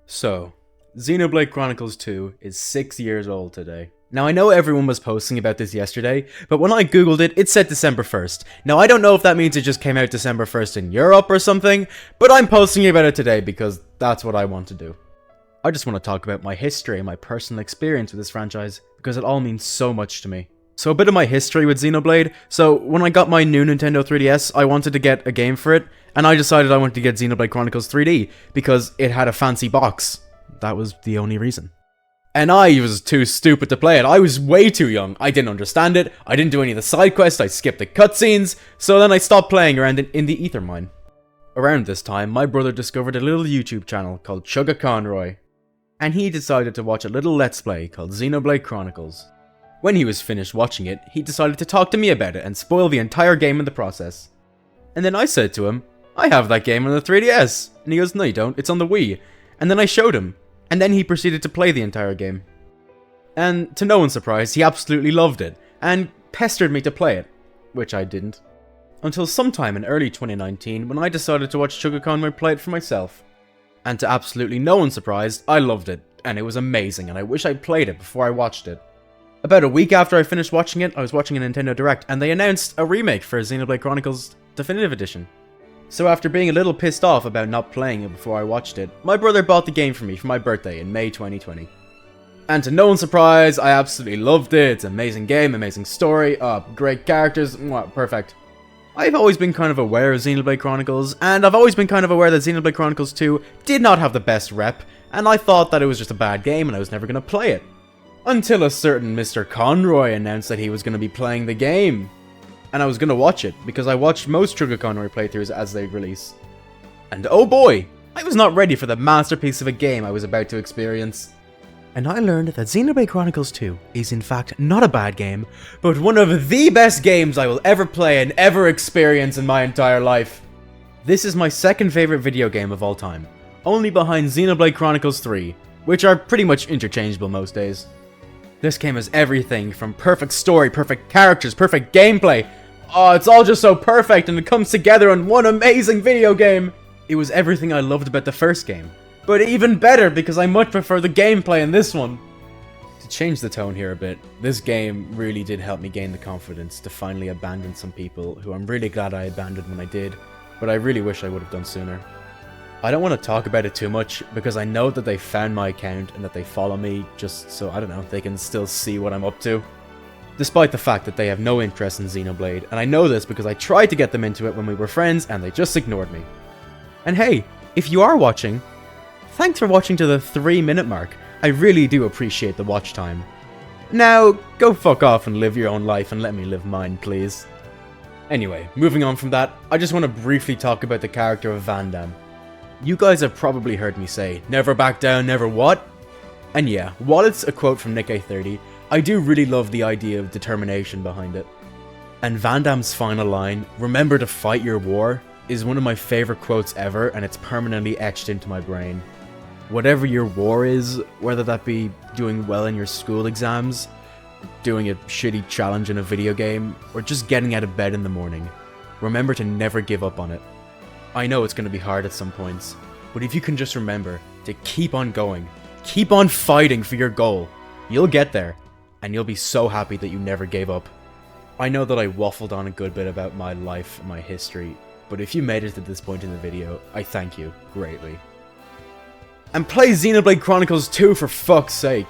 So, Xenoblade Chronicles 2 is 6 years old today. Now I know everyone was posting about this yesterday, but when I googled it, it said December 1st. Now I don't know if that means it just came out December 1st in Europe or something, but I'm posting about it today because that's what I want to do. I just want to talk about my history and my personal experience with this franchise, because it all means so much to me. So a bit of my history with Xenoblade. So when I got my new Nintendo 3DS, I wanted to get a game for it, and I decided I wanted to get Xenoblade Chronicles 3D, because it had a fancy box. That was the only reason. And I was too stupid to play it. I was way too young. I didn't understand it. I didn't do any of the side quests. I skipped the cutscenes. So then I stopped playing around in the Ether Mine. Around this time, my brother discovered a little YouTube channel called Chugga Conroy. And he decided to watch a little Let's Play called Xenoblade Chronicles. When he was finished watching it, he decided to talk to me about it and spoil the entire game in the process. And then I said to him, I have that game on the 3DS. And he goes, no you don't, it's on the Wii. And then I showed him. And then he proceeded to play the entire game. And to no one's surprise, he absolutely loved it, and pestered me to play it, which I didn't. Until sometime in early 2019, when I decided to watch Chugga Conroy play it for myself. And to absolutely no one's surprise, I loved it, and it was amazing, and I wish I'd played it before I watched it. About a week after I finished watching it, I was watching a Nintendo Direct, and they announced a remake for Xenoblade Chronicles Definitive Edition. So after being a little pissed off about not playing it before I watched it, my brother bought the game for me for my birthday in May 2020. And to no one's surprise, I absolutely loved it. It's an amazing game, amazing story, great characters, perfect. I've always been kind of aware of Xenoblade Chronicles, and I've always been kind of aware that Xenoblade Chronicles 2 did not have the best rep, and I thought that it was just a bad game and I was never going to play it. Until a certain Mr. Conroy announced that he was going to be playing the game. And I was going to watch it, because I watched most Chugga Conroy playthroughs as they release. And oh boy, I was not ready for the masterpiece of a game I was about to experience. And I learned that Xenoblade Chronicles 2 is in fact not a bad game, but one of the best games I will ever play and ever experience in my entire life. This is my second favorite video game of all time, only behind Xenoblade Chronicles 3, which are pretty much interchangeable most days. This game has everything from perfect story, perfect characters, perfect gameplay. Oh, it's all just so perfect and it comes together in one amazing video game. It was everything I loved about the first game, but even better because I much prefer the gameplay in this one. To change the tone here a bit, this game really did help me gain the confidence to finally abandon some people who I'm really glad I abandoned when I did, but I really wish I would have done sooner. I don't want to talk about it too much because I know that they found my account and that they follow me just so, I don't know, they can still see what I'm up to. Despite the fact that they have no interest in Xenoblade, and I know this because I tried to get them into it when we were friends and they just ignored me. And hey, if you are watching, thanks for watching to the 3-minute mark. I really do appreciate the watch time. Now, go fuck off and live your own life and let me live mine, please. Anyway, moving on from that, I just want to briefly talk about the character of Vandam. You guys have probably heard me say, never back down, never what? And yeah, while it's a quote from Nick A30, I do really love the idea of determination behind it. And Vandam's final line, remember to fight your war, is one of my favorite quotes ever, and it's permanently etched into my brain. Whatever your war is, whether that be doing well in your school exams, doing a shitty challenge in a video game, or just getting out of bed in the morning, remember to never give up on it. I know it's going to be hard at some points, but if you can just remember to keep on going, keep on fighting for your goal, you'll get there, and you'll be so happy that you never gave up. I know that I waffled on a good bit about my life and my history, but if you made it to this point in the video, I thank you greatly. And play Xenoblade Chronicles 2 for fuck's sake!